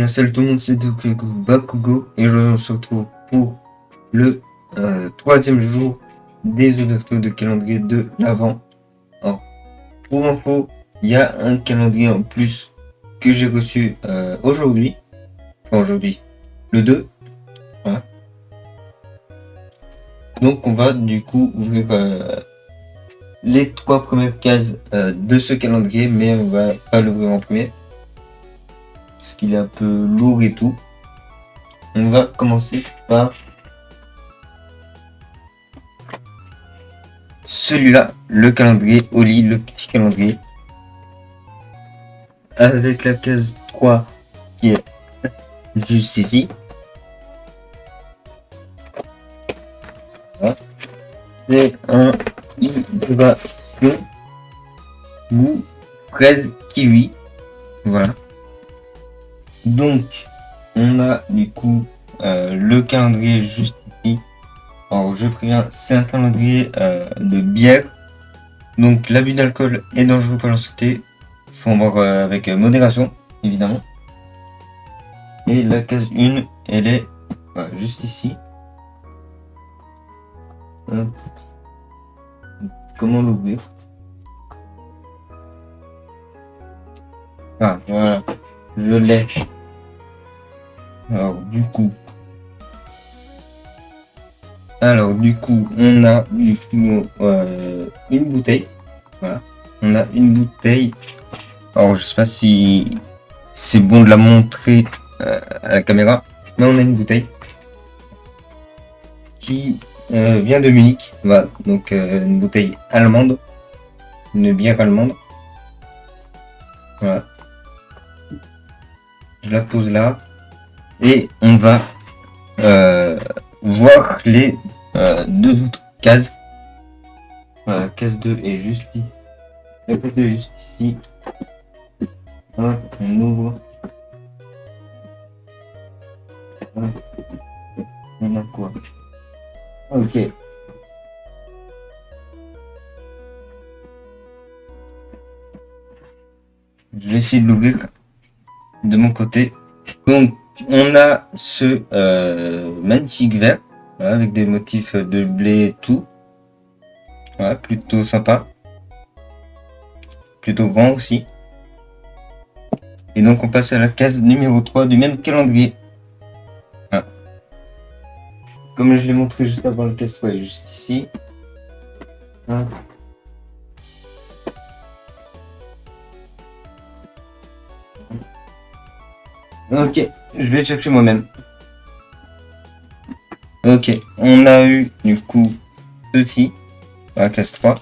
salut tout le monde, c'est Bakugo et je se retrouve pour le troisième jour des ouvertures de calendrier de l'Avent. Alors, pour info, il y a un calendrier en plus que j'ai reçu aujourd'hui, le 2. Voilà. Donc on va du coup ouvrir les 3 premières cases de ce calendrier, mais on va pas l'ouvrir en premier parce qu'il est un peu lourd et tout. On va commencer par celui-là, le calendrier Oli, le petit calendrier, avec la case 3 qui est juste ici. Voilà. C'est un innovation goût fraise kiwi. Voilà. Donc, on a du coup le calendrier juste ici. Alors, je préviens, c'est un calendrier de bière. Donc, l'abus d'alcool est dangereux pour la santé. Il faut en boire avec modération, évidemment. Et la case 1, elle est juste ici. Comment l'ouvrir? Ah, voilà. Je l'ai. Alors, du coup, on a une bouteille. Voilà. On a une bouteille. Alors, je sais pas si c'est bon de la montrer à la caméra, mais on a une bouteille qui vient de Munich. Voilà. Donc, une bouteille allemande. Une bière allemande. Voilà. Je la pose là. Et on va voir les deux autres cases. Voilà, case 2 est juste ici. La case 2 est juste ici. Hop, on ouvre. Hop. On a quoi? Ok. Je vais essayer de l'ouvrir de mon côté. Donc, on a ce magnifique verre, voilà, avec des motifs de blé et tout. Voilà, plutôt sympa. Plutôt grand aussi. Et donc, on passe à la case numéro 3 du même calendrier. Voilà. Comme je l'ai montré juste avant, la case 3 est juste ici. Voilà. Ok, je vais chercher moi-même. Ok, on a eu du coup ceci, la classe 3.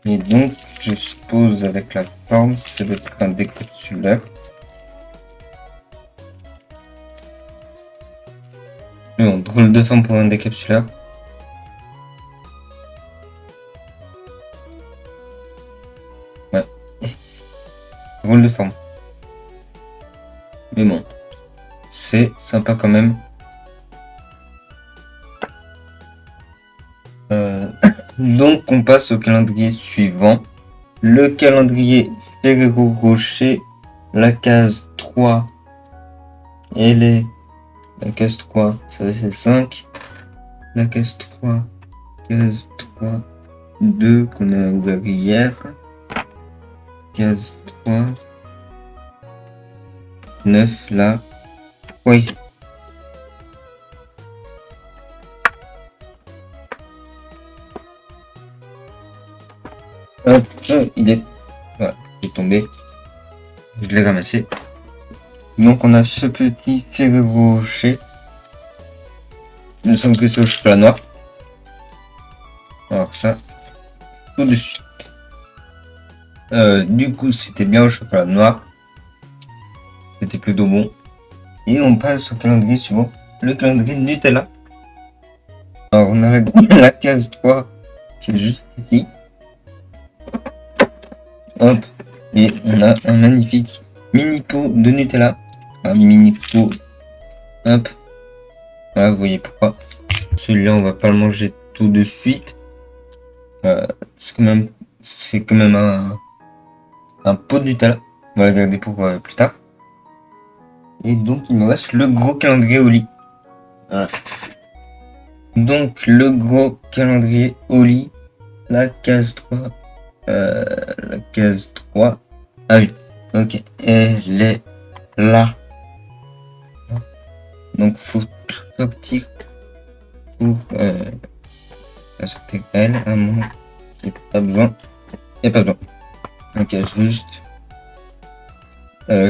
Et donc, je suppose avec la forme, ça va être un décapsuleur. Bon, drôle de forme pour un décapsuleur. Ouais, drôle de forme. Mais bon, c'est sympa quand même. Donc on passe au calendrier suivant. Le calendrier Ferrero Rocher. La case 3. Elle est... La case 3, ça c'est 5. La case 3. Case 3. 2 qu'on a ouvert hier. Case 3. 9 là. 3 ici. Hop, il est... Voilà, il est tombé. Je l'ai ramassé. Donc on a ce petit Ferrero Rocher. Il me semble que c'est au chocolat noir. Alors ça, tout de suite. Du coup, c'était bien au chocolat noir. C'était plutôt bon. Et on passe au calendrier suivant, le calendrier Nutella. Alors on a la case 3 qui est juste ici. Hop, et on a un magnifique mini pot de Nutella. Un mini pot. Hop. Voilà, vous voyez pourquoi. Celui-là, on va pas le manger tout de suite. C'est quand même un pot de Nutella. On va le garder pour plus tard. Et donc il me reste le gros calendrier au lit. Voilà. Donc le gros calendrier au lit, la case 3. La case 3. Ah oui, ok, elle est là. Donc faut sortir pour sortir elle, à un moment, il n'y a pas besoin. Il n'y a pas besoin. Ok, je vais juste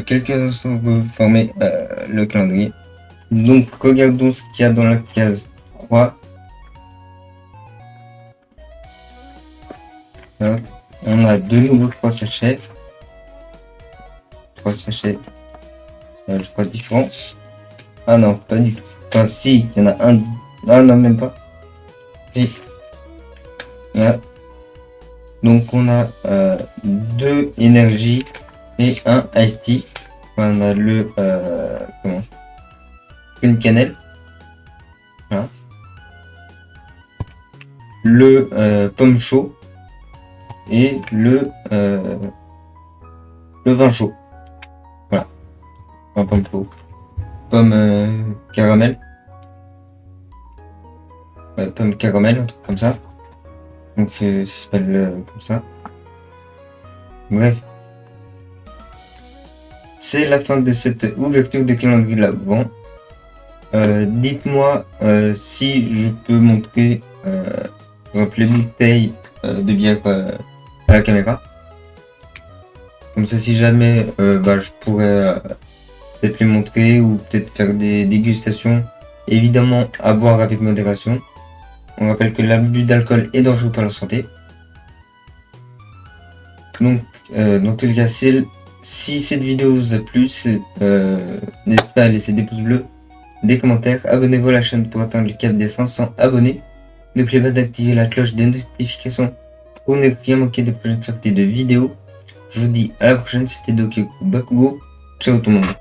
quelques instants pour former le calendrier. Donc regardons ce qu'il y a dans la case 3. Hop. On a de nouveau 3 sachets. 3 sachets, je crois, différents. Ah non, pas du tout. Enfin, si, il y en a un. Ah non, même pas. Si. Voilà. Donc, on a 2 énergies et un Ice Tea. On a le. Comment? Une cannelle. Voilà. Le pomme chaud. Et le vin chaud. Voilà. Un pomme chaud. Pomme caramel. Ouais, pomme caramel, un truc comme ça. Donc ça s'appelle comme ça. Bref. C'est la fin de cette ouverture de calendrier de l'Avent. Dites-moi si je peux montrer par exemple les bouteilles de bière à la caméra. Comme ça, si jamais je pourrais peut-être les montrer ou peut-être faire des dégustations. Évidemment, à boire avec modération. On rappelle que l'abus d'alcool est dangereux pour la santé. Donc, dans tous les cas, si cette vidéo vous a plu, n'hésitez pas à laisser des pouces bleus, des commentaires, abonnez-vous à la chaîne pour atteindre le cap des 500 abonnés. N'oubliez pas d'activer la cloche des notifications pour ne rien manquer des prochaines sorties de vidéos. Je vous dis à la prochaine, c'était Dokyoku Bakugo. Ciao tout le monde.